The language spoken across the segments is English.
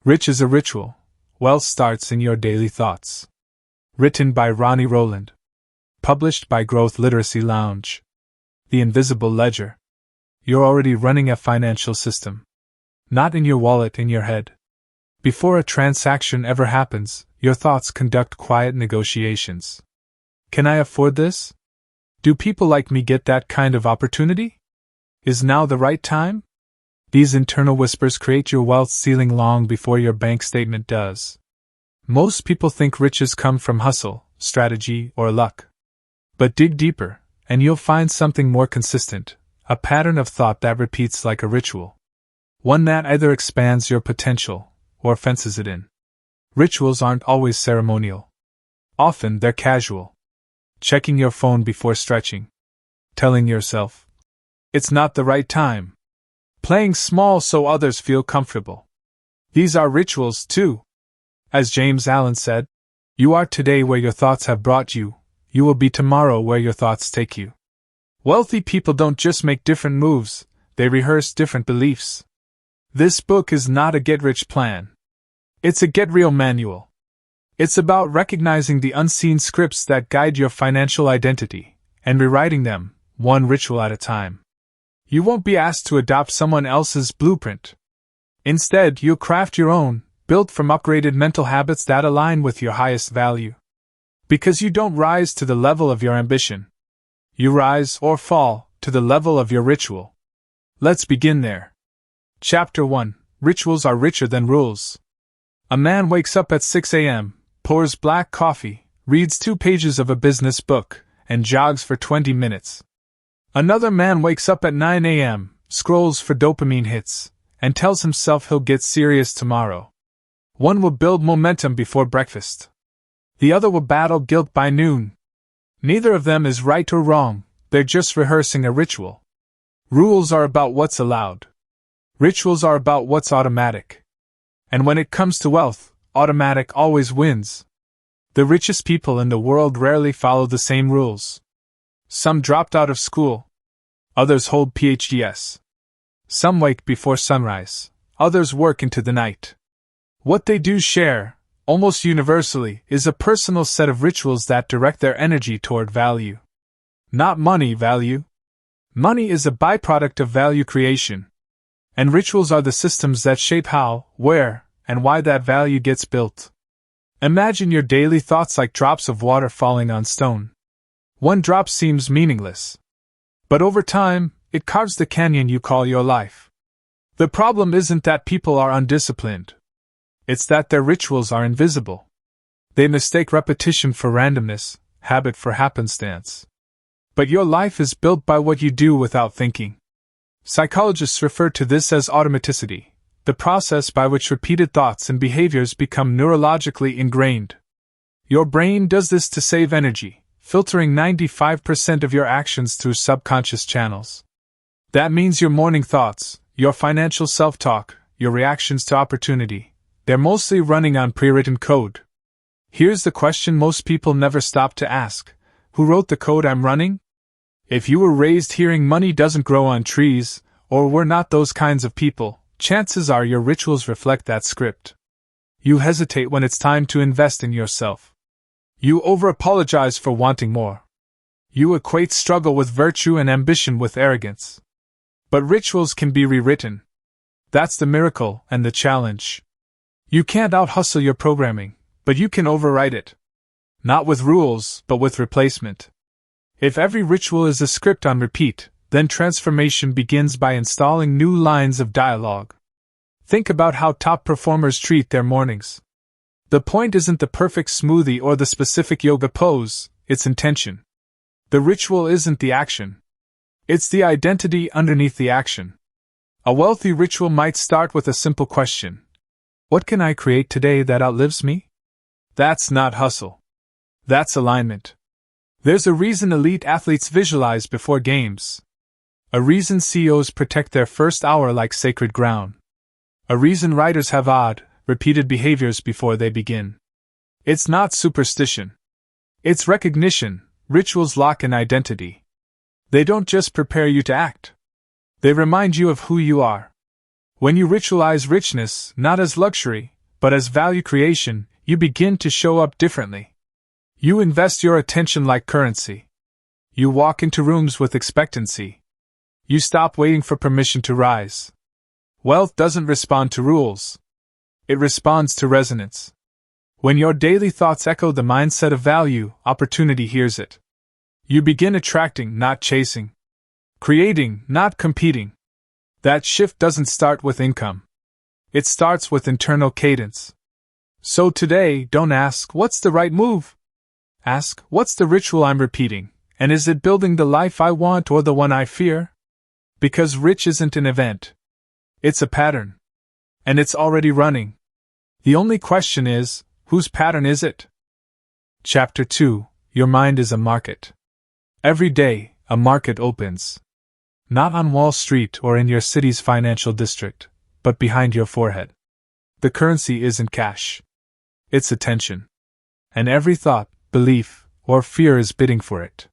Rich is a Ritual. Wealth Starts in Your Daily Thoughts. Written by Ronnie Rowland. Published by Growth Literacy Lounge. The Invisible Ledger. You're already running a financial system. Not in your wallet, in your head. Before a transaction ever happens, your thoughts conduct quiet negotiations. Can I afford this? Do people like me get that kind of opportunity? Is now the right time? These internal whispers create your wealth ceiling long before your bank statement does. Most people think riches come from hustle, strategy, or luck. But dig deeper, and you'll find something more consistent, a pattern of thought that repeats like a ritual. One that either expands your potential or fences it in. Rituals aren't always ceremonial. Often they're casual. Checking your phone before stretching. Telling yourself, it's not the right time. Playing small so others feel comfortable. These are rituals too. As James Allen said, you are today where your thoughts have brought you, you will be tomorrow where your thoughts take you. Wealthy people don't just make different moves, they rehearse different beliefs. This book is not a get-rich plan. It's a get-real manual. It's about recognizing the unseen scripts that guide your financial identity, and rewriting them, one ritual at a time. You won't be asked to adopt someone else's blueprint. Instead, you'll craft your own, built from upgraded mental habits that align with your highest value. Because you don't rise to the level of your ambition. You rise, or fall, to the level of your ritual. Let's begin there. Chapter 1. Rituals are richer than rules. A man wakes up at 6 a.m., pours black coffee, reads 2 pages of a business book, and jogs for 20 minutes. Another man wakes up at 9 a.m., scrolls for dopamine hits, and tells himself he'll get serious tomorrow. One will build momentum before breakfast. The other will battle guilt by noon. Neither of them is right or wrong, they're just rehearsing a ritual. Rules are about what's allowed. Rituals are about what's automatic. And when it comes to wealth, automatic always wins. The richest people in the world rarely follow the same rules. Some dropped out of school. Others hold PhDs. Some wake before sunrise. Others work into the night. What they do share, almost universally, is a personal set of rituals that direct their energy toward value. Not money value. Money is a byproduct of value creation. And rituals are the systems that shape how, where, and why that value gets built. Imagine your daily thoughts like drops of water falling on stone. One drop seems meaningless. But over time, it carves the canyon you call your life. The problem isn't that people are undisciplined. It's that their rituals are invisible. They mistake repetition for randomness, habit for happenstance. But your life is built by what you do without thinking. Psychologists refer to this as automaticity, the process by which repeated thoughts and behaviors become neurologically ingrained. Your brain does this to save energy, filtering 95% of your actions through subconscious channels. That means your morning thoughts, your financial self-talk, your reactions to opportunity, they're mostly running on pre-written code. Here's the question most people never stop to ask: who wrote the code I'm running? If you were raised hearing money doesn't grow on trees, or were not those kinds of people, chances are your rituals reflect that script. You hesitate when it's time to invest in yourself. You over-apologize for wanting more. You equate struggle with virtue and ambition with arrogance. But rituals can be rewritten. That's the miracle and the challenge. You can't out-hustle your programming, but you can overwrite it. Not with rules, but with replacement. If every ritual is a script on repeat, then transformation begins by installing new lines of dialogue. Think about how top performers treat their mornings. The point isn't the perfect smoothie or the specific yoga pose, it's intention. The ritual isn't the action. It's the identity underneath the action. A wealthy ritual might start with a simple question. What can I create today that outlives me? That's not hustle. That's alignment. There's a reason elite athletes visualize before games. A reason CEOs protect their first hour like sacred ground. A reason writers have odd, repeated behaviors before they begin. It's not superstition. It's recognition. Rituals lock in identity. They don't just prepare you to act. They remind you of who you are. When you ritualize richness, not as luxury, but as value creation, you begin to show up differently. You invest your attention like currency. You walk into rooms with expectancy. You stop waiting for permission to rise. Wealth doesn't respond to rules. It responds to resonance. When your daily thoughts echo the mindset of value, opportunity hears it. You begin attracting, not chasing. Creating, not competing. That shift doesn't start with income. It starts with internal cadence. So today, don't ask, what's the right move? Ask, what's the ritual I'm repeating, and is it building the life I want or the one I fear? Because rich isn't an event. It's a pattern. And it's already running. The only question is, whose pattern is it? Chapter 2. Your mind is a market. Every day, a market opens. Not on Wall Street or in your city's financial district, but behind your forehead. The currency isn't cash. It's attention. And every thought, belief, or fear is bidding for it.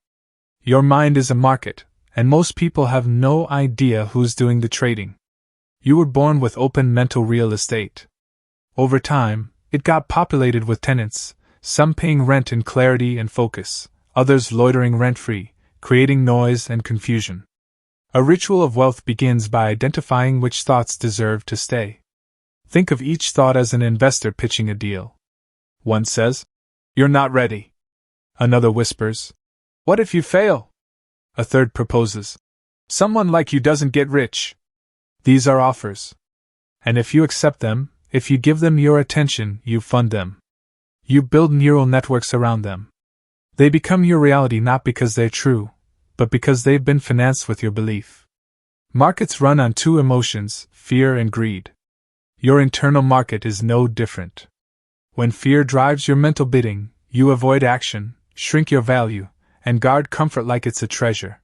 Your mind is a market, and most people have no idea who's doing the trading. You were born with open mental real estate. Over time, it got populated with tenants, some paying rent in clarity and focus, others loitering rent-free, creating noise and confusion. A ritual of wealth begins by identifying which thoughts deserve to stay. Think of each thought as an investor pitching a deal. One says, "You're not ready." Another whispers, "What if you fail?" A third proposes, "Someone like you doesn't get rich." These are offers. And if you accept them, if you give them your attention, you fund them. You build neural networks around them. They become your reality not because they're true, but because they've been financed with your belief. Markets run on two emotions, fear and greed. Your internal market is no different. When fear drives your mental bidding, you avoid action, shrink your value, and guard comfort like it's a treasure.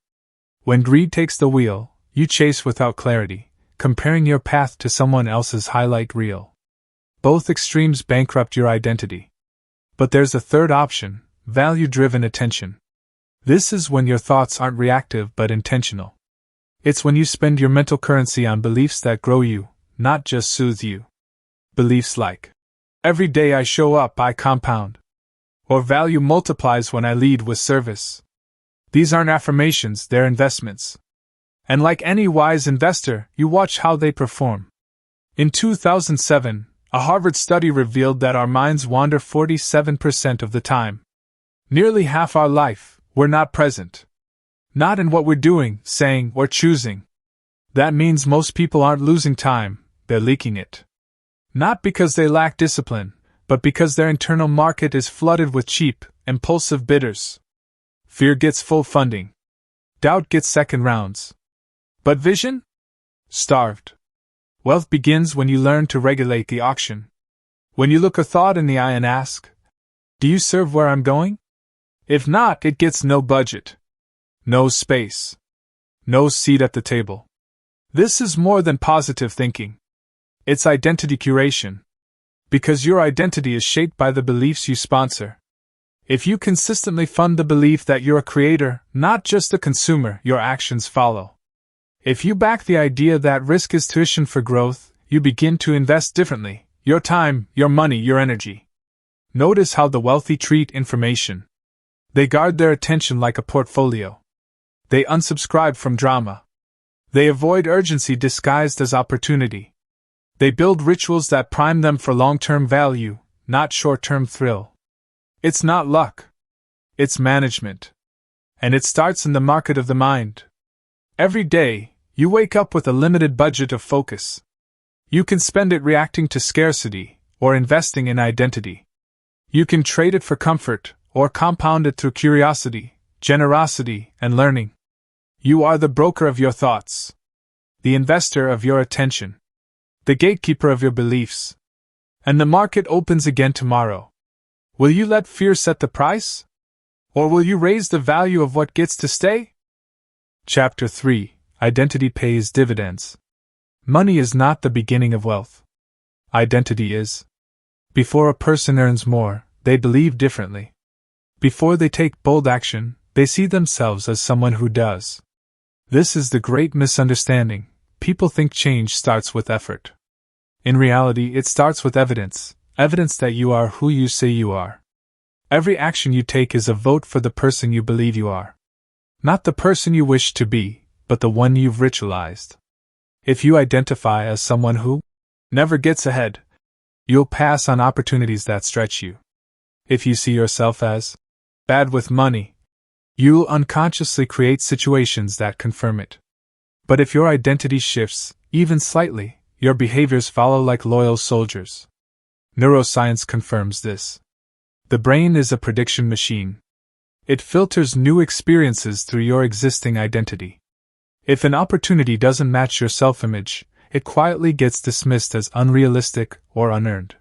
When greed takes the wheel, you chase without clarity, comparing your path to someone else's highlight reel. Both extremes bankrupt your identity. But there's a third option, value-driven attention. This is when your thoughts aren't reactive but intentional. It's when you spend your mental currency on beliefs that grow you, not just soothe you. Beliefs like, "Every day I show up, I compound." Or value multiplies when I lead with service. These aren't affirmations, they're investments. And like any wise investor, you watch how they perform. In 2007, a Harvard study revealed that our minds wander 47% of the time. Nearly half our life, we're not present. Not in what we're doing, saying, or choosing. That means most people aren't losing time, they're leaking it. Not because they lack discipline, but because their internal market is flooded with cheap, impulsive bidders. Fear gets full funding. Doubt gets second rounds. But vision? Starved. Wealth begins when you learn to regulate the auction. When you look a thought in the eye and ask, "Do you serve where I'm going?" If not, it gets no budget. No space. No seat at the table. This is more than positive thinking. It's identity curation. Because your identity is shaped by the beliefs you sponsor. If you consistently fund the belief that you're a creator, not just a consumer, your actions follow. If you back the idea that risk is tuition for growth, you begin to invest differently, your time, your money, your energy. Notice how the wealthy treat information. They guard their attention like a portfolio. They unsubscribe from drama. They avoid urgency disguised as opportunity. They build rituals that prime them for long-term value, not short-term thrill. It's not luck. It's management. And it starts in the market of the mind. Every day, you wake up with a limited budget of focus. You can spend it reacting to scarcity, or investing in identity. You can trade it for comfort, or compound it through curiosity, generosity, and learning. You are the broker of your thoughts. The investor of your attention. The gatekeeper of your beliefs. And the market opens again tomorrow. Will you let fear set the price? Or will you raise the value of what gets to stay? Chapter 3. Identity pays dividends. Money is not the beginning of wealth. Identity is. Before a person earns more, they believe differently. Before they take bold action, they see themselves as someone who does. This is the great misunderstanding. people think change starts with effort. In reality, it starts with evidence that you are who you say you are. Every action you take is a vote for the person you believe you are. Not the person you wish to be, but the one you've ritualized. If you identify as someone who never gets ahead, you'll pass on opportunities that stretch you. If you see yourself as bad with money, you'll unconsciously create situations that confirm it. But if your identity shifts, even slightly, your behaviors follow like loyal soldiers. Neuroscience confirms this. The brain is a prediction machine. It filters new experiences through your existing identity. If an opportunity doesn't match your self-image, it quietly gets dismissed as unrealistic or unearned.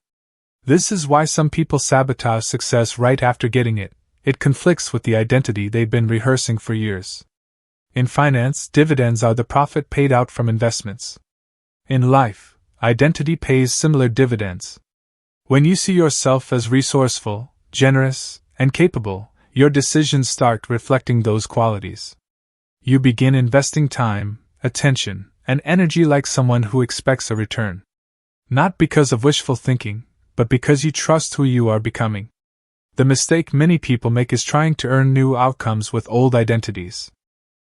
This is why some people sabotage success right after getting it. It conflicts with the identity they've been rehearsing for years. In finance, dividends are the profit paid out from investments. In life, identity pays similar dividends. When you see yourself as resourceful, generous, and capable, your decisions start reflecting those qualities. You begin investing time, attention, and energy like someone who expects a return. Not because of wishful thinking, but because you trust who you are becoming. The mistake many people make is trying to earn new outcomes with old identities.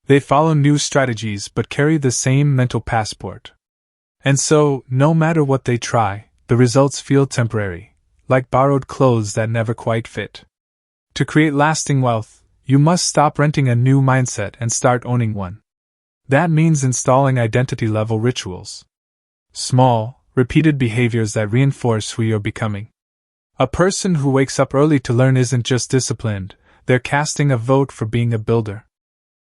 They follow new strategies but carry the same mental passport. And so, no matter what they try, the results feel temporary, like borrowed clothes that never quite fit. To create lasting wealth, you must stop renting a new mindset and start owning one. That means installing identity-level rituals. Small, repeated behaviors that reinforce who you're becoming. A person who wakes up early to learn isn't just disciplined, they're casting a vote for being a builder.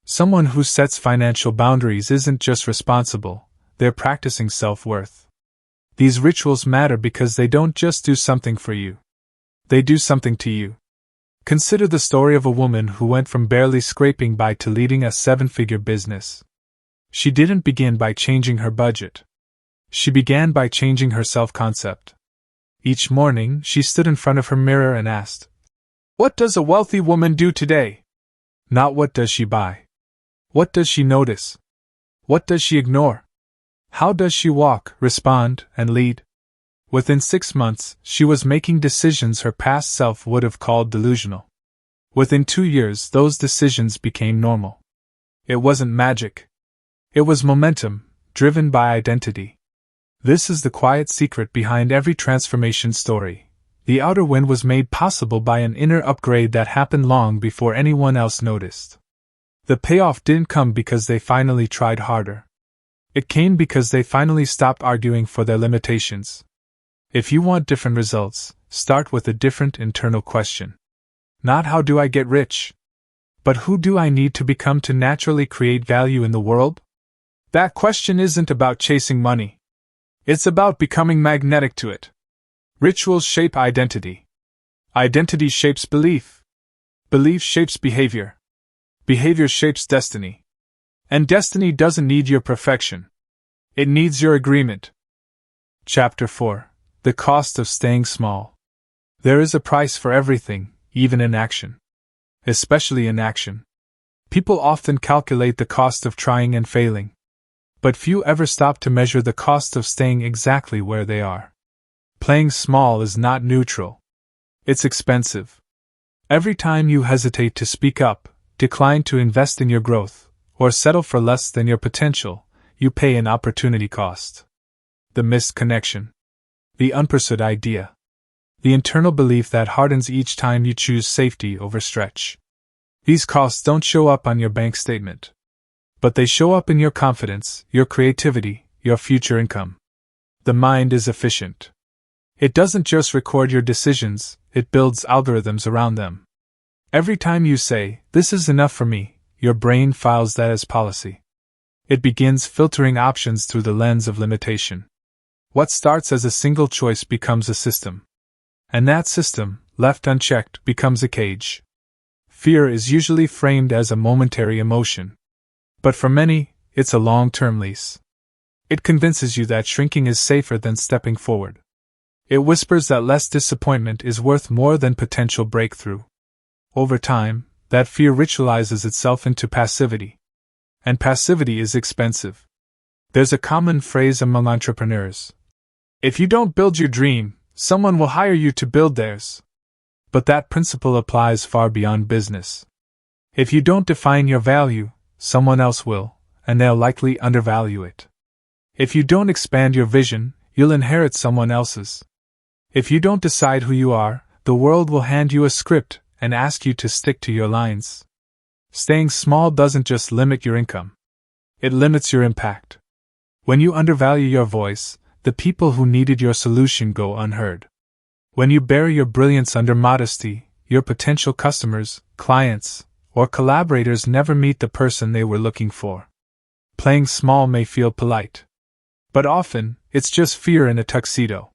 Someone who sets financial boundaries isn't just responsible, they're practicing self-worth. These rituals matter because they don't just do something for you. They do something to you. Consider the story of a woman who went from barely scraping by to leading a 7-figure business. She didn't begin by changing her budget. She began by changing her self-concept. Each morning, she stood in front of her mirror and asked, "What does a wealthy woman do today?" Not what does she buy. What does she notice? What does she ignore? How does she walk, respond, and lead? Within 6 months, she was making decisions her past self would have called delusional. Within 2 years, those decisions became normal. It wasn't magic. It was momentum, driven by identity. This is the quiet secret behind every transformation story. The outer win was made possible by an inner upgrade that happened long before anyone else noticed. The payoff didn't come because they finally tried harder. It came because they finally stopped arguing for their limitations. If you want different results, start with a different internal question. Not how do I get rich? But who do I need to become to naturally create value in the world? That question isn't about chasing money. It's about becoming magnetic to it. Rituals shape identity. Identity shapes belief. Belief shapes behavior. Behavior shapes destiny. And destiny doesn't need your perfection. It needs your agreement. Chapter 4. The Cost of Staying Small. There is a price for everything, even in action. Especially in action. People often calculate the cost of trying and failing. But few ever stop to measure the cost of staying exactly where they are. Playing small is not neutral. It's expensive. Every time you hesitate to speak up, decline to invest in your growth, or settle for less than your potential, you pay an opportunity cost. The missed connection. The unpursued idea. The internal belief that hardens each time you choose safety over stretch. These costs don't show up on your bank statement. But they show up in your confidence, your creativity, your future income. The mind is efficient. It doesn't just record your decisions, it builds algorithms around them. Every time you say, "This is enough for me," your brain files that as policy. It begins filtering options through the lens of limitation. What starts as a single choice becomes a system. And that system, left unchecked, becomes a cage. Fear is usually framed as a momentary emotion. But for many, it's a long-term lease. It convinces you that shrinking is safer than stepping forward. It whispers that less disappointment is worth more than potential breakthrough. Over time, that fear ritualizes itself into passivity. And passivity is expensive. There's a common phrase among entrepreneurs: if you don't build your dream, someone will hire you to build theirs. But that principle applies far beyond business. If you don't define your value, someone else will, and they'll likely undervalue it. If you don't expand your vision, you'll inherit someone else's. If you don't decide who you are, the world will hand you a script and ask you to stick to your lines. Staying small doesn't just limit your income. It limits your impact. When you undervalue your voice, the people who needed your solution go unheard. When you bury your brilliance under modesty, your potential customers, clients, or collaborators never meet the person they were looking for. Playing small may feel polite, but often, it's just fear in a tuxedo.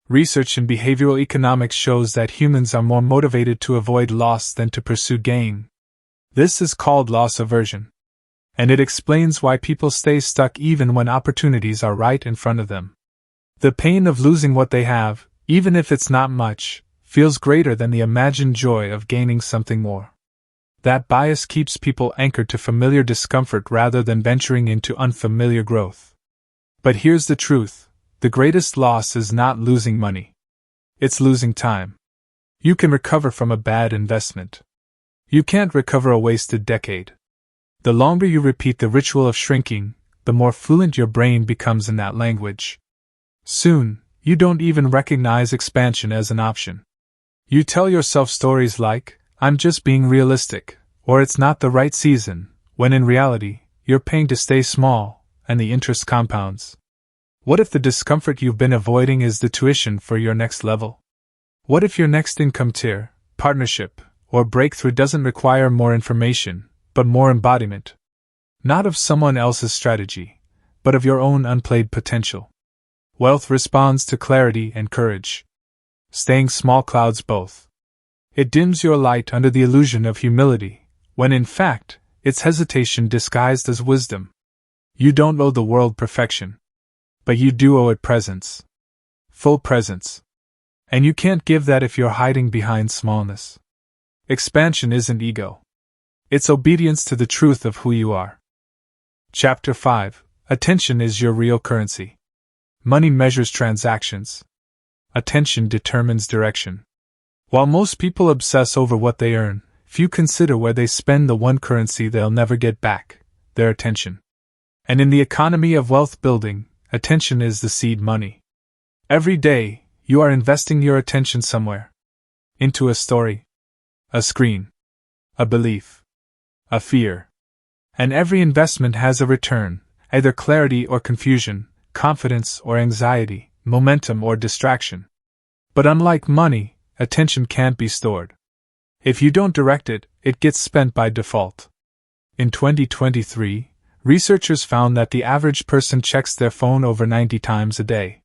Research in behavioral economics shows that humans are more motivated to avoid loss than to pursue gain. This is called loss aversion. And it explains why people stay stuck even when opportunities are right in front of them. The pain of losing what they have, even if it's not much, feels greater than the imagined joy of gaining something more. That bias keeps people anchored to familiar discomfort rather than venturing into unfamiliar growth. But here's the truth: the greatest loss is not losing money. It's losing time. You can recover from a bad investment. You can't recover a wasted decade. The longer you repeat the ritual of shrinking, the more fluent your brain becomes in that language. Soon, you don't even recognize expansion as an option. You tell yourself stories like, "I'm just being realistic," or "it's not the right season," when in reality, you're paying to stay small, and the interest compounds. What if the discomfort you've been avoiding is the tuition for your next level? What if your next income tier, partnership, or breakthrough doesn't require more information, but more embodiment? Not of someone else's strategy, but of your own unplayed potential. Wealth responds to clarity and courage. Staying small clouds both. It dims your light under the illusion of humility, when in fact, it's hesitation disguised as wisdom. You don't owe the world perfection. But you do owe it presence. Full presence. And you can't give that if you're hiding behind smallness. Expansion isn't ego. It's obedience to the truth of who you are. Chapter 5. Attention is your real currency. Money measures transactions. Attention determines direction. While most people obsess over what they earn, few consider where they spend the one currency they'll never get back: their attention. And in the economy of wealth building, attention is the seed money. Every day, you are investing your attention somewhere. Into a story, a screen, a belief, a fear. And every investment has a return, either clarity or confusion, confidence or anxiety, momentum or distraction. But unlike money, attention can't be stored. If you don't direct it, it gets spent by default. In 2023, researchers found that the average person checks their phone over 90 times a day.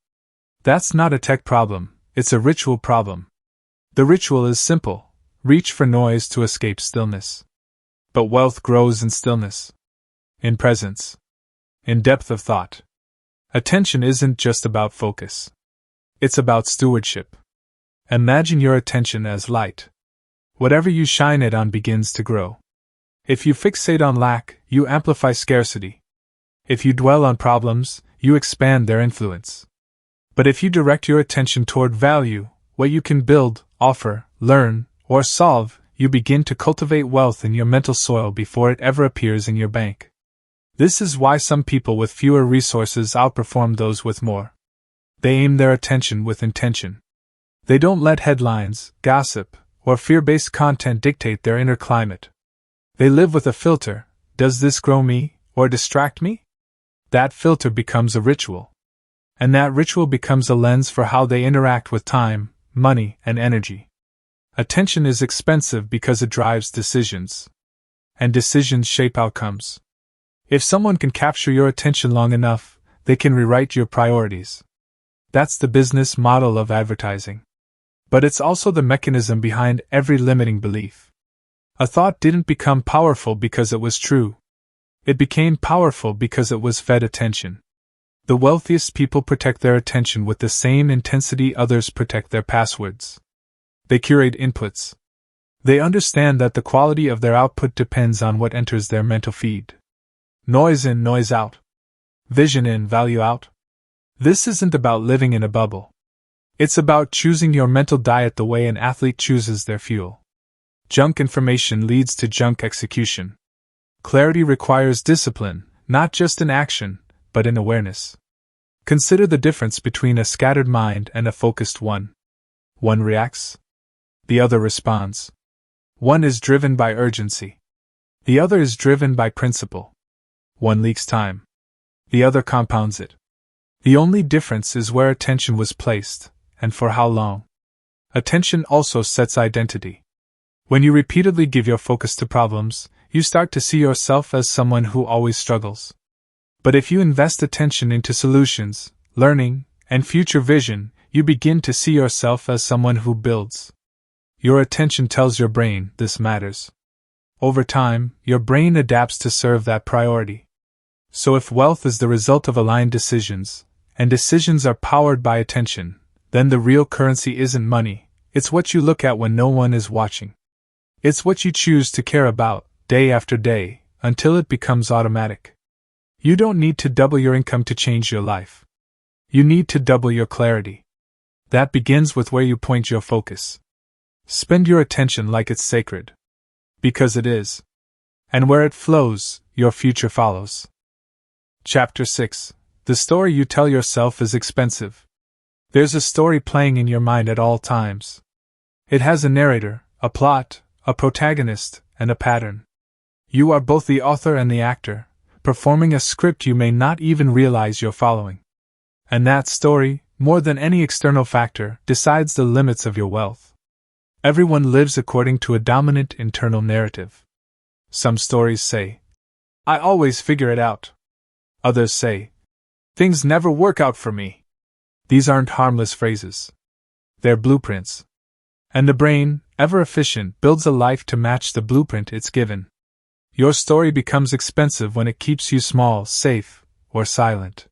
That's not a tech problem, it's a ritual problem. The ritual is simple: reach for noise to escape stillness. But wealth grows in stillness, in presence, in depth of thought. Attention isn't just about focus. It's about stewardship. Imagine your attention as light. Whatever you shine it on begins to grow. If you fixate on lack, you amplify scarcity. If you dwell on problems, you expand their influence. But if you direct your attention toward value, what you can build, offer, learn, or solve, you begin to cultivate wealth in your mental soil before it ever appears in your bank. This is why some people with fewer resources outperform those with more. They aim their attention with intention. They don't let headlines, gossip, or fear-based content dictate their inner climate. They live with a filter: does this grow me, or distract me? That filter becomes a ritual. And that ritual becomes a lens for how they interact with time, money, and energy. Attention is expensive because it drives decisions. And decisions shape outcomes. If someone can capture your attention long enough, they can rewrite your priorities. That's the business model of advertising. But it's also the mechanism behind every limiting belief. A thought didn't become powerful because it was true. It became powerful because it was fed attention. The wealthiest people protect their attention with the same intensity others protect their passwords. They curate inputs. They understand that the quality of their output depends on what enters their mental feed. Noise in, noise out. vision in, value out. This isn't about living in a bubble. It's about choosing your mental diet the way an athlete chooses their fuel. Junk information leads to junk execution. Clarity requires discipline, not just in action, but in awareness. Consider the difference between a scattered mind and a focused one. One reacts. The other responds. One is driven by urgency. The other is driven by principle. One leaks time. The other compounds it. The only difference is where attention was placed, and for how long. Attention also sets identity. When you repeatedly give your focus to problems, you start to see yourself as someone who always struggles. But if you invest attention into solutions, learning, and future vision, you begin to see yourself as someone who builds. Your attention tells your brain, this matters. Over time, your brain adapts to serve that priority. So if wealth is the result of aligned decisions, and decisions are powered by attention, then the real currency isn't money, it's what you look at when no one is watching. It's what you choose to care about, day after day, until it becomes automatic. You don't need to double your income to change your life. You need to double your clarity. That begins with where you point your focus. Spend your attention like it's sacred. Because it is. And where it flows, your future follows. Chapter 6. The story you tell yourself is expensive. There's a story playing in your mind at all times. It has a narrator, a plot, a protagonist, and a pattern. You are both the author and the actor, performing a script you may not even realize you're following. And that story, more than any external factor, decides the limits of your wealth. Everyone lives according to a dominant internal narrative. Some stories say, "I always figure it out." Others say, "Things never work out for me." These aren't harmless phrases. They're blueprints. And the brain, ever efficient, builds a life to match the blueprint it's given. Your story becomes expensive when it keeps you small, safe, or silent.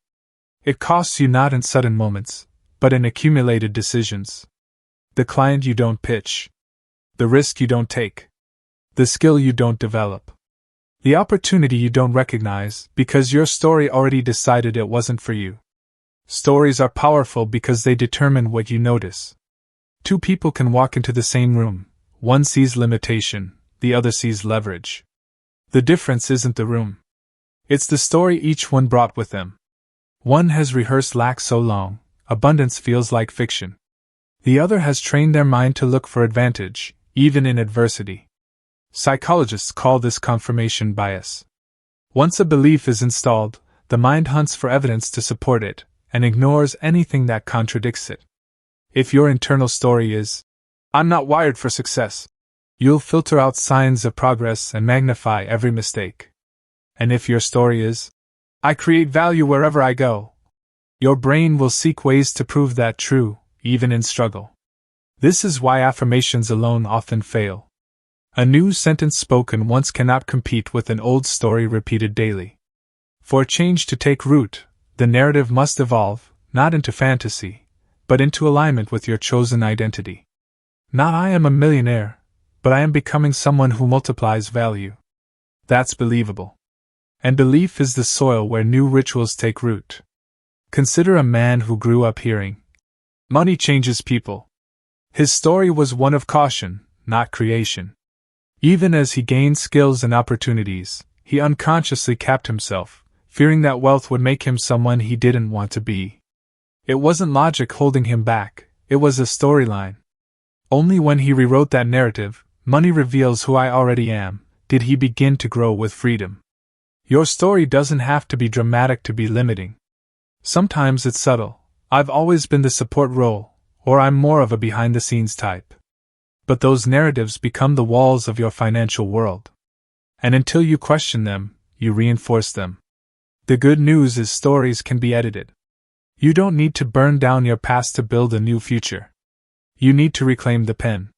It costs you not in sudden moments, but in accumulated decisions. The client you don't pitch. The risk you don't take. The skill you don't develop. The opportunity you don't recognize because your story already decided it wasn't for you. Stories are powerful because they determine what you notice. Two people can walk into the same room. One sees limitation, the other sees leverage. The difference isn't the room. It's the story each one brought with them. One has rehearsed lack so long, abundance feels like fiction. The other has trained their mind to look for advantage, even in adversity. Psychologists call this confirmation bias. Once a belief is installed, the mind hunts for evidence to support it, and ignores anything that contradicts it. If your internal story is, "I'm not wired for success," you'll filter out signs of progress and magnify every mistake. And if your story is, "I create value wherever I go," your brain will seek ways to prove that true, even in struggle. This is why affirmations alone often fail. A new sentence spoken once cannot compete with an old story repeated daily. For change to take root, the narrative must evolve, not into fantasy, but into alignment with your chosen identity. Not "I am a millionaire," but "I am becoming someone who multiplies value." That's believable. And belief is the soil where new rituals take root. Consider a man who grew up hearing, "Money changes people." His story was one of caution, not creation. Even as he gained skills and opportunities, he unconsciously capped himself, fearing that wealth would make him someone he didn't want to be. It wasn't logic holding him back, it was a storyline. Only when he rewrote that narrative, "Money reveals who I already am," did he begin to grow with freedom. Your story doesn't have to be dramatic to be limiting. Sometimes it's subtle. "I've always been the support role," or "I'm more of a behind-the-scenes type." But those narratives become the walls of your financial world. And until you question them, you reinforce them. The good news is stories can be edited. You don't need to burn down your past to build a new future. You need to reclaim the pen.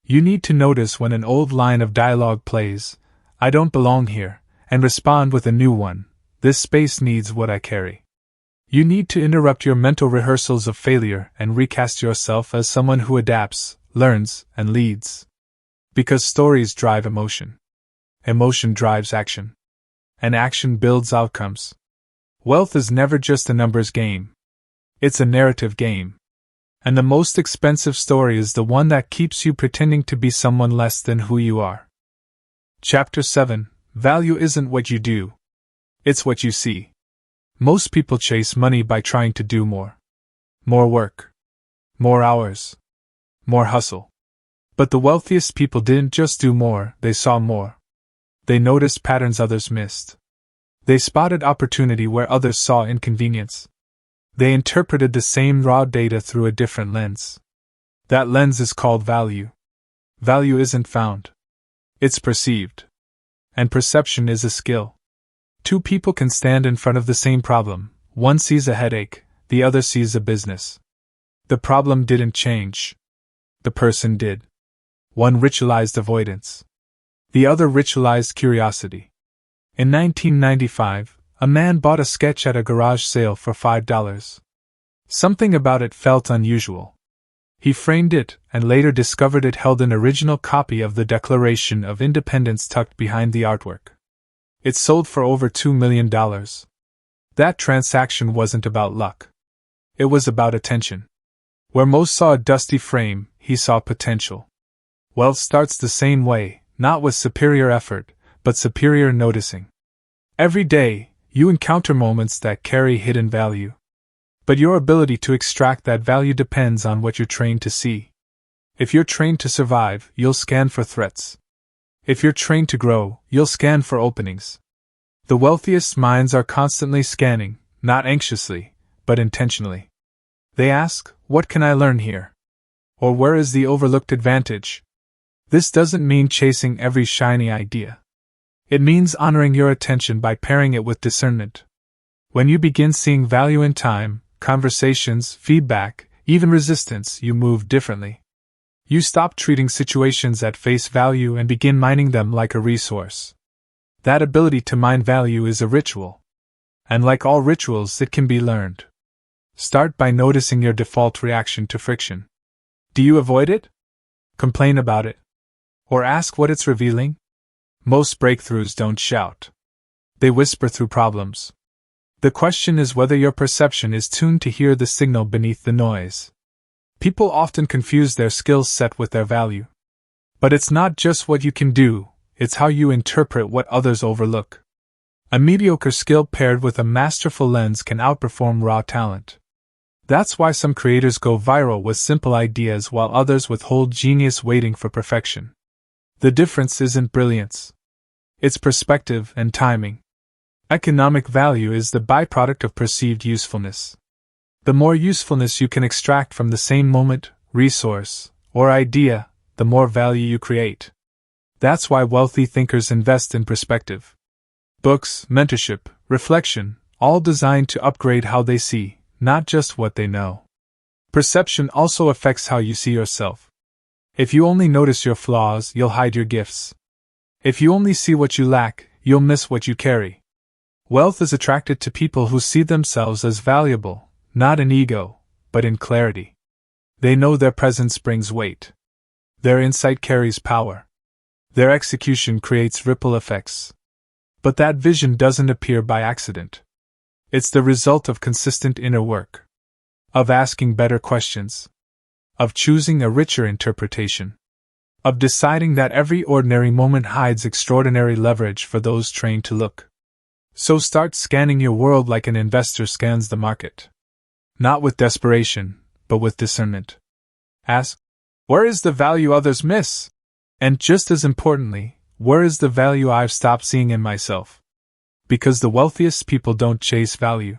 You need to notice when an old line of dialogue plays, "I don't belong here," and respond with a new one, "This space needs what I carry." You need to interrupt your mental rehearsals of failure and recast yourself as someone who adapts, learns, and leads. Because stories drive emotion. Emotion drives action. And action builds outcomes. Wealth is never just a numbers game. It's a narrative game. And the most expensive story is the one that keeps you pretending to be someone less than who you are. Chapter 7. Value isn't what you do. It's what you see. Most people chase money by trying to do more. More work. More hours. More hustle. But the wealthiest people didn't just do more, they saw more. They noticed patterns others missed. They spotted opportunity where others saw inconvenience. They interpreted the same raw data through a different lens. That lens is called value. Value isn't found. It's perceived. And perception is a skill. Two people can stand in front of the same problem. One sees a headache, the other sees a business. The problem didn't change. The person did. One ritualized avoidance. The other ritualized curiosity. In 1995, a man bought a sketch at a garage sale for $5. Something about it felt unusual. He framed it and later discovered it held an original copy of the Declaration of Independence tucked behind the artwork. It sold for over $2 million. That transaction wasn't about luck. It was about attention. Where most saw a dusty frame, he saw potential. Wealth starts the same way, not with superior effort, but superior noticing. Every day, you encounter moments that carry hidden value. But your ability to extract that value depends on what you're trained to see. If you're trained to survive, you'll scan for threats. If you're trained to grow, you'll scan for openings. The wealthiest minds are constantly scanning, not anxiously, but intentionally. They ask, what can I learn here? Or where is the overlooked advantage? This doesn't mean chasing every shiny idea. It means honoring your attention by pairing it with discernment. When you begin seeing value in time, conversations, feedback, even resistance, you move differently. You stop treating situations at face value and begin mining them like a resource. That ability to mine value is a ritual. And like all rituals, it can be learned. Start by noticing your default reaction to friction. Do you avoid it? Complain about it? Or ask what it's revealing? Most breakthroughs don't shout. They whisper through problems. The question is whether your perception is tuned to hear the signal beneath the noise. People often confuse their skill set with their value. But it's not just what you can do, it's how you interpret what others overlook. A mediocre skill paired with a masterful lens can outperform raw talent. That's why some creators go viral with simple ideas while others withhold genius waiting for perfection. The difference isn't brilliance. It's perspective and timing. Economic value is the byproduct of perceived usefulness. The more usefulness you can extract from the same moment, resource, or idea, the more value you create. That's why wealthy thinkers invest in perspective. Books, mentorship, reflection, all designed to upgrade how they see, not just what they know. Perception also affects how you see yourself. If you only notice your flaws, you'll hide your gifts. If you only see what you lack, you'll miss what you carry. Wealth is attracted to people who see themselves as valuable, not in ego, but in clarity. They know their presence brings weight. Their insight carries power. Their execution creates ripple effects. But that vision doesn't appear by accident. It's the result of consistent inner work. Of asking better questions. Of choosing a richer interpretation. Of deciding that every ordinary moment hides extraordinary leverage for those trained to look. So start scanning your world like an investor scans the market. Not with desperation, but with discernment. Ask, where is the value others miss? And just as importantly, where is the value I've stopped seeing in myself? Because the wealthiest people don't chase value.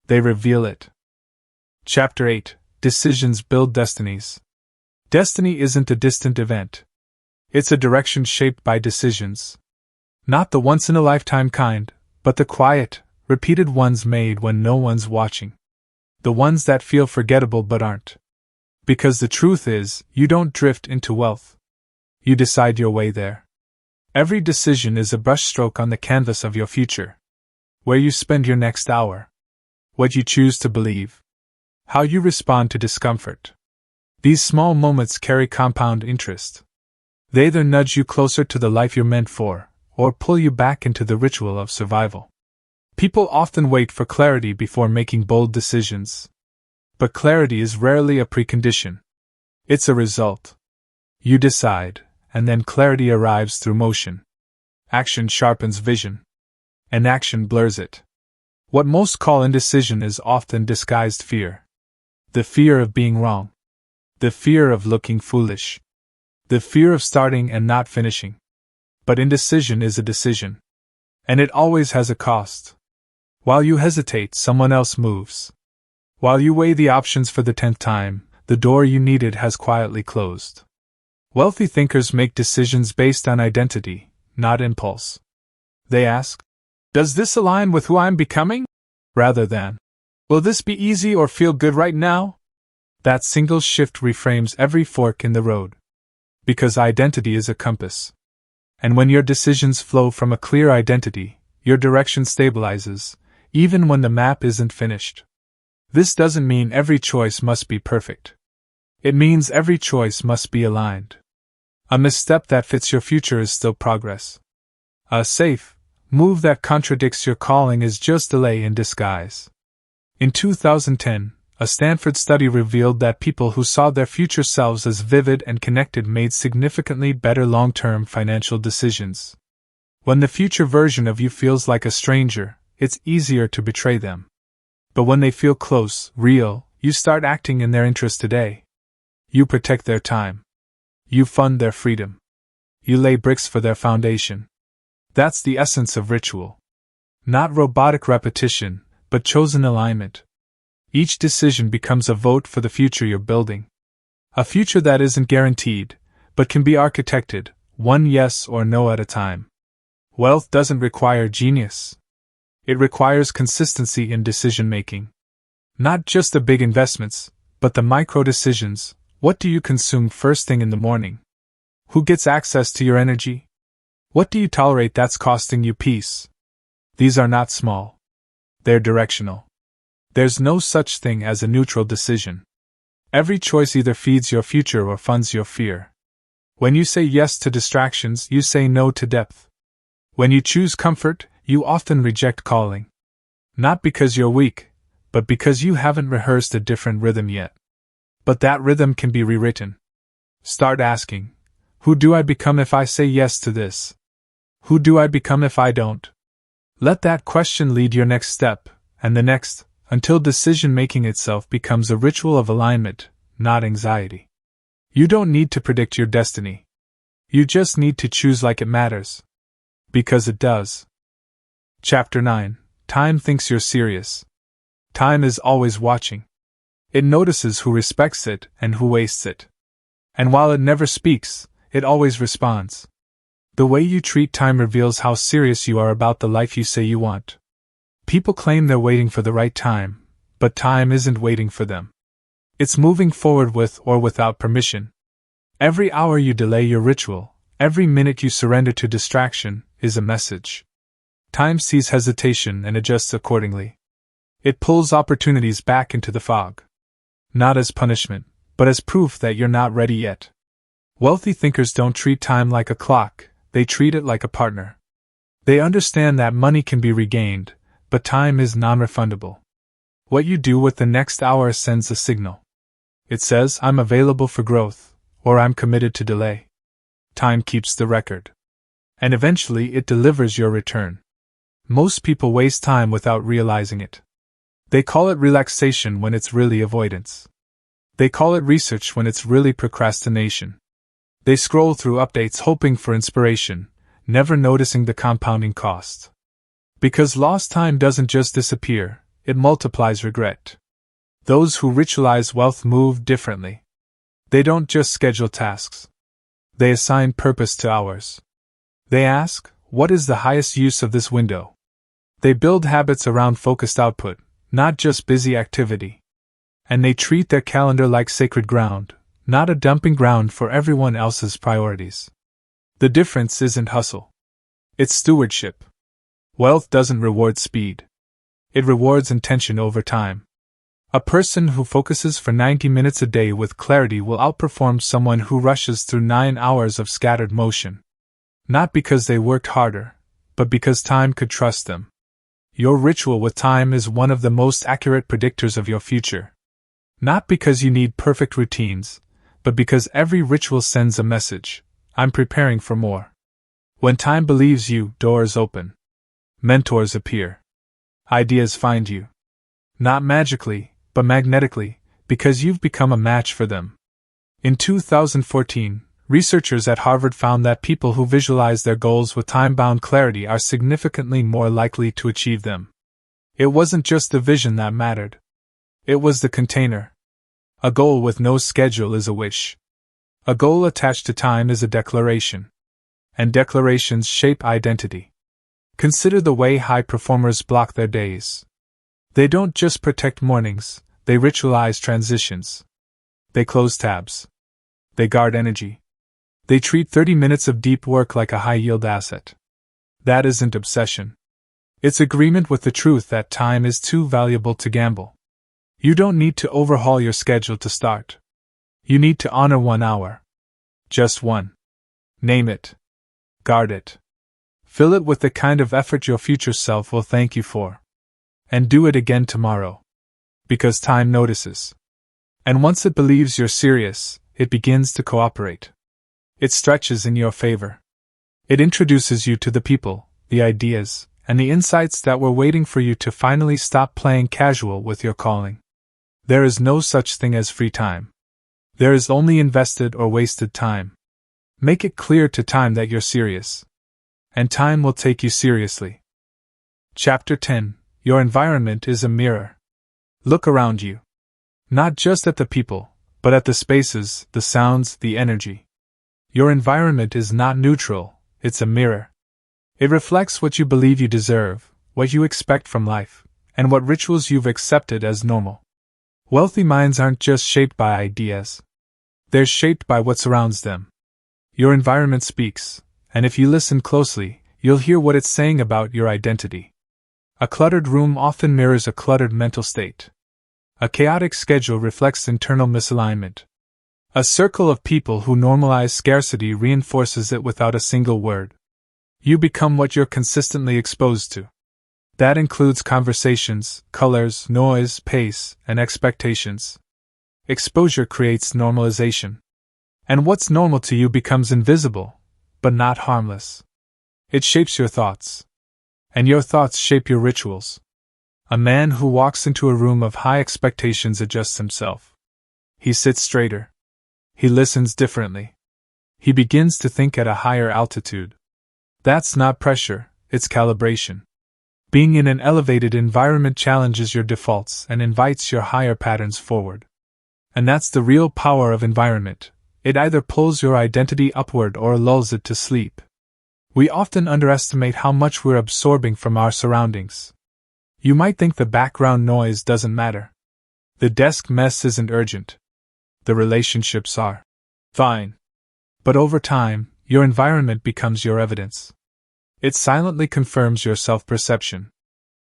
They reveal it. Chapter 8. Decisions build destinies. Destiny isn't a distant event. It's a direction shaped by decisions. Not the once-in-a-lifetime kind, but the quiet, repeated ones made when no one's watching. The ones that feel forgettable but aren't. Because the truth is, you don't drift into wealth. You decide your way there. Every decision is a brushstroke on the canvas of your future. Where you spend your next hour. What you choose to believe. How you respond to discomfort. These small moments carry compound interest. They either nudge you closer to the life you're meant for, or pull you back into the ritual of survival. People often wait for clarity before making bold decisions. But clarity is rarely a precondition. It's a result. You decide, and then clarity arrives through motion. Action sharpens vision, and action blurs it. What most call indecision is often disguised fear. The fear of being wrong. The fear of looking foolish. The fear of starting and not finishing. But indecision is a decision. And it always has a cost. While you hesitate, someone else moves. While you weigh the options for the 10th time, the door you needed has quietly closed. Wealthy thinkers make decisions based on identity, not impulse. They ask, "Does this align with who I'm becoming?" rather than, "Will this be easy or feel good right now?" That single shift reframes every fork in the road. Because identity is a compass. And when your decisions flow from a clear identity, your direction stabilizes, even when the map isn't finished. This doesn't mean every choice must be perfect. It means every choice must be aligned. A misstep that fits your future is still progress. A safe move that contradicts your calling is just delay in disguise. In 2010, a Stanford study revealed that people who saw their future selves as vivid and connected made significantly better long-term financial decisions. When the future version of you feels like a stranger, it's easier to betray them. But when they feel close, real, you start acting in their interest today. You protect their time. You fund their freedom. You lay bricks for their foundation. That's the essence of ritual. Not robotic repetition, but chosen alignment. Each decision becomes a vote for the future you're building. A future that isn't guaranteed, but can be architected, one yes or no at a time. Wealth doesn't require genius. It requires consistency in decision-making. Not just the big investments, but the micro-decisions. What do you consume first thing in the morning? Who gets access to your energy? What do you tolerate that's costing you peace? These are not small. They're directional. There's no such thing as a neutral decision. Every choice either feeds your future or funds your fear. When you say yes to distractions, you say no to depth. When you choose comfort, you often reject calling. Not because you're weak, but because you haven't rehearsed a different rhythm yet. But that rhythm can be rewritten. Start asking, who do I become if I say yes to this? Who do I become if I don't? Let that question lead your next step, and the next, until decision-making itself becomes a ritual of alignment, not anxiety. You don't need to predict your destiny. You just need to choose like it matters. Because it does. Chapter 9. Time thinks you're serious. Time is always watching. It notices who respects it and who wastes it. And while it never speaks, it always responds. The way you treat time reveals how serious you are about the life you say you want. People claim they're waiting for the right time, but time isn't waiting for them. It's moving forward with or without permission. Every hour you delay your ritual, every minute you surrender to distraction, is a message. Time sees hesitation and adjusts accordingly. It pulls opportunities back into the fog. Not as punishment, but as proof that you're not ready yet. Wealthy thinkers don't treat time like a clock, they treat it like a partner. They understand that money can be regained, but time is non-refundable. What you do with the next hour sends a signal. It says, I'm available for growth, or I'm committed to delay. Time keeps the record. And eventually it delivers your return. Most people waste time without realizing it. They call it relaxation when it's really avoidance. They call it research when it's really procrastination. They scroll through updates hoping for inspiration, never noticing the compounding cost. Because lost time doesn't just disappear, it multiplies regret. Those who ritualize wealth move differently. They don't just schedule tasks. They assign purpose to hours. They ask, what is the highest use of this window? They build habits around focused output, not just busy activity. And they treat their calendar like sacred ground, not a dumping ground for everyone else's priorities. The difference isn't hustle. It's stewardship. Wealth doesn't reward speed. It rewards intention over time. A person who focuses for 90 minutes a day with clarity will outperform someone who rushes through 9 hours of scattered motion. Not because they worked harder, but because time could trust them. Your ritual with time is one of the most accurate predictors of your future. Not because you need perfect routines, but because every ritual sends a message: I'm preparing for more. When time believes you, doors open. Mentors appear. Ideas find you. Not magically, but magnetically, because you've become a match for them. In 2014, researchers at Harvard found that people who visualize their goals with time-bound clarity are significantly more likely to achieve them. It wasn't just the vision that mattered. It was the container. A goal with no schedule is a wish. A goal attached to time is a declaration. And declarations shape identity. Consider the way high performers block their days. They don't just protect mornings, they ritualize transitions. They close tabs. They guard energy. They treat 30 minutes of deep work like a high-yield asset. That isn't obsession. It's agreement with the truth that time is too valuable to gamble. You don't need to overhaul your schedule to start. You need to honor 1 hour. Just one. Name it. Guard it. Fill it with the kind of effort your future self will thank you for. And do it again tomorrow. Because time notices. And once it believes you're serious, it begins to cooperate. It stretches in your favor. It introduces you to the people, the ideas, and the insights that were waiting for you to finally stop playing casual with your calling. There is no such thing as free time. There is only invested or wasted time. Make it clear to time that you're serious. And time will take you seriously. Chapter 10. Your environment is a mirror. Look around you. Not just at the people, but at the spaces, the sounds, the energy. Your environment is not neutral, it's a mirror. It reflects what you believe you deserve, what you expect from life, and what rituals you've accepted as normal. Wealthy minds aren't just shaped by ideas. They're shaped by what surrounds them. Your environment speaks, and if you listen closely, you'll hear what it's saying about your identity. A cluttered room often mirrors a cluttered mental state. A chaotic schedule reflects internal misalignment. A circle of people who normalize scarcity reinforces it without a single word. You become what you're consistently exposed to. That includes conversations, colors, noise, pace, and expectations. Exposure creates normalization. And what's normal to you becomes invisible, but not harmless. It shapes your thoughts. And your thoughts shape your rituals. A man who walks into a room of high expectations adjusts himself. He sits straighter. He listens differently. He begins to think at a higher altitude. That's not pressure, it's calibration. Being in an elevated environment challenges your defaults and invites your higher patterns forward. And that's the real power of environment. It either pulls your identity upward or lulls it to sleep. We often underestimate how much we're absorbing from our surroundings. You might think the background noise doesn't matter. The desk mess isn't urgent. The relationships are fine. But over time, your environment becomes your evidence. It silently confirms your self-perception.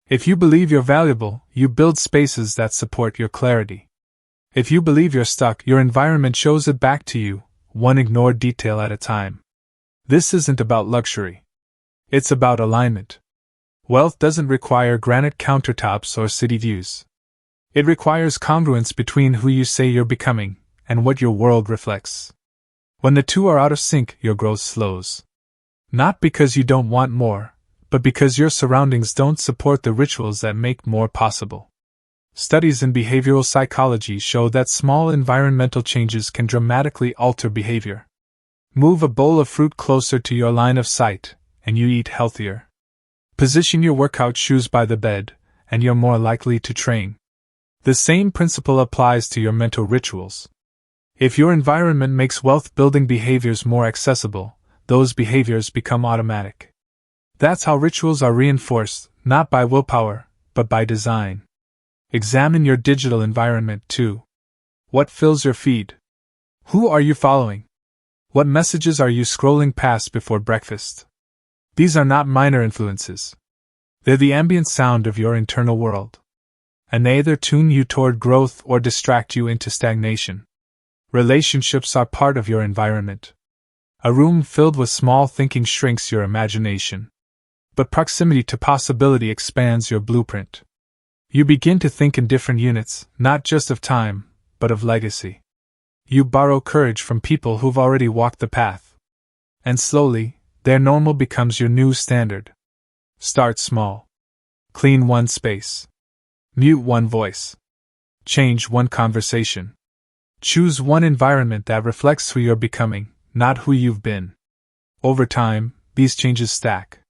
If you believe you're valuable, you build spaces that support your clarity. If you believe you're stuck, your environment shows it back to you, one ignored detail at a time. This isn't about luxury. It's about alignment. Wealth doesn't require granite countertops or city views. It requires congruence between who you say you're becoming and what your world reflects. When the two are out of sync, your growth slows. Not because you don't want more, but because your surroundings don't support the rituals that make more possible. Studies in behavioral psychology show that small environmental changes can dramatically alter behavior. Move a bowl of fruit closer to your line of sight, and you eat healthier. Position your workout shoes by the bed, and you're more likely to train. The same principle applies to your mental rituals. If your environment makes wealth-building behaviors more accessible, those behaviors become automatic. That's how rituals are reinforced, not by willpower, but by design. Examine your digital environment too. What fills your feed? Who are you following? What messages are you scrolling past before breakfast? These are not minor influences. They're the ambient sound of your internal world. And they either tune you toward growth or distract you into stagnation. Relationships are part of your environment. A room filled with small thinking shrinks your imagination. But proximity to possibility expands your blueprint. You begin to think in different units, not just of time, but of legacy. You borrow courage from people who've already walked the path. And slowly, their normal becomes your new standard. Start small. Clean one space. Mute one voice. Change one conversation. Choose one environment that reflects who you're becoming, not who you've been. Over time, these changes stack.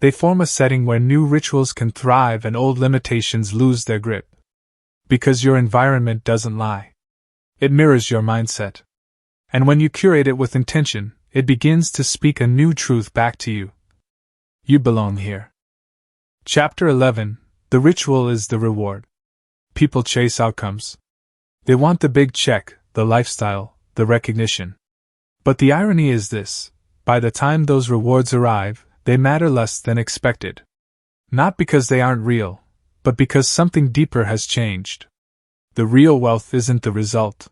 They form a setting where new rituals can thrive and old limitations lose their grip. Because your environment doesn't lie. It mirrors your mindset. And when you curate it with intention, it begins to speak a new truth back to you. You belong here. Chapter 11. The ritual is the reward. People chase outcomes. They want the big check, the lifestyle, the recognition. But the irony is this: by the time those rewards arrive, they matter less than expected. Not because they aren't real, but because something deeper has changed. The real wealth isn't the result.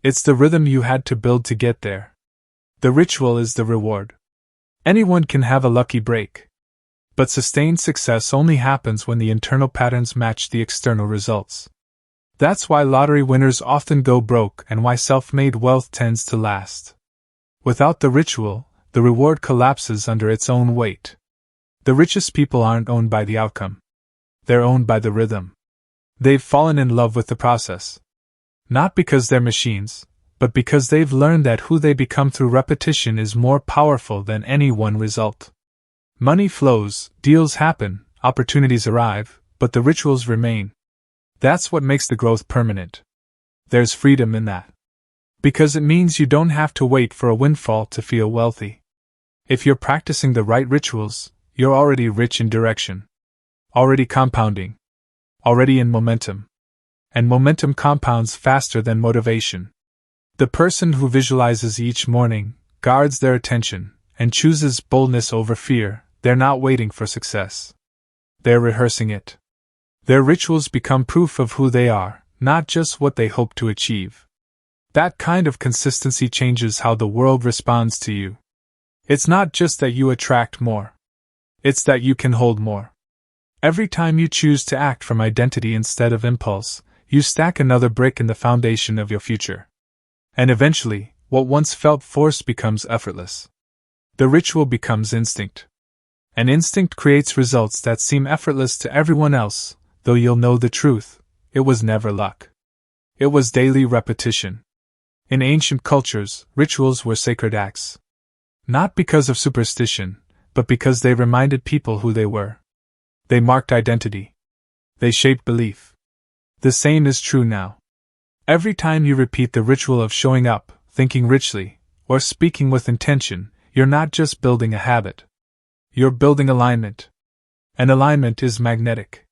It's the rhythm you had to build to get there. The ritual is the reward. Anyone can have a lucky break. But sustained success only happens when the internal patterns match the external results. That's why lottery winners often go broke and why self-made wealth tends to last. Without the ritual, the reward collapses under its own weight. The richest people aren't owned by the outcome. They're owned by the rhythm. They've fallen in love with the process. Not because they're machines, but because they've learned that who they become through repetition is more powerful than any one result. Money flows, deals happen, opportunities arrive, but the rituals remain. That's what makes the growth permanent. There's freedom in that. Because it means you don't have to wait for a windfall to feel wealthy. If you're practicing the right rituals, you're already rich in direction. Already compounding. Already in momentum. And momentum compounds faster than motivation. The person who visualizes each morning, guards their attention, and chooses boldness over fear, they're not waiting for success. They're rehearsing it. Their rituals become proof of who they are, not just what they hope to achieve. That kind of consistency changes how the world responds to you. It's not just that you attract more. It's that you can hold more. Every time you choose to act from identity instead of impulse, you stack another brick in the foundation of your future. And eventually, what once felt forced becomes effortless. The ritual becomes instinct. And instinct creates results that seem effortless to everyone else, though you'll know the truth, it was never luck. It was daily repetition. In ancient cultures, rituals were sacred acts. Not because of superstition, but because they reminded people who they were. They marked identity. They shaped belief. The same is true now. Every time you repeat the ritual of showing up, thinking richly, or speaking with intention, you're not just building a habit. You're building alignment. And alignment is magnetic.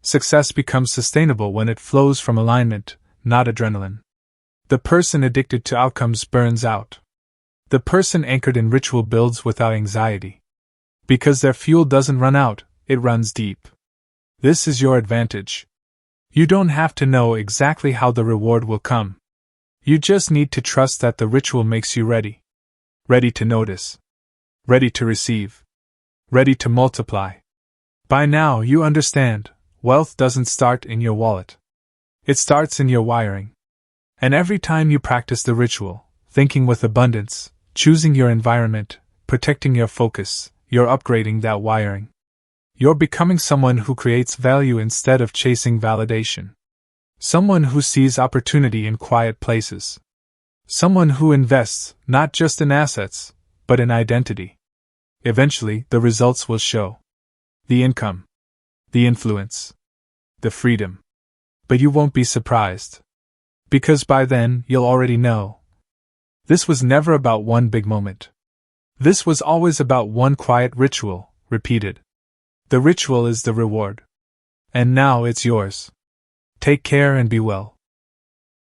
Success becomes sustainable when it flows from alignment, not adrenaline. The person addicted to outcomes burns out. The person anchored in ritual builds without anxiety. Because their fuel doesn't run out, it runs deep. This is your advantage. You don't have to know exactly how the reward will come. You just need to trust that the ritual makes you ready. Ready to notice. Ready to receive. Ready to multiply. By now you understand, wealth doesn't start in your wallet. It starts in your wiring. And every time you practice the ritual, thinking with abundance, choosing your environment, protecting your focus, you're upgrading that wiring. You're becoming someone who creates value instead of chasing validation. Someone who sees opportunity in quiet places. Someone who invests, not just in assets, but in identity. Eventually, the results will show. The income. The influence. The freedom. But you won't be surprised. Because by then, you'll already know. This was never about one big moment. This was always about one quiet ritual, repeated. The ritual is the reward. And now it's yours. Take care and be well.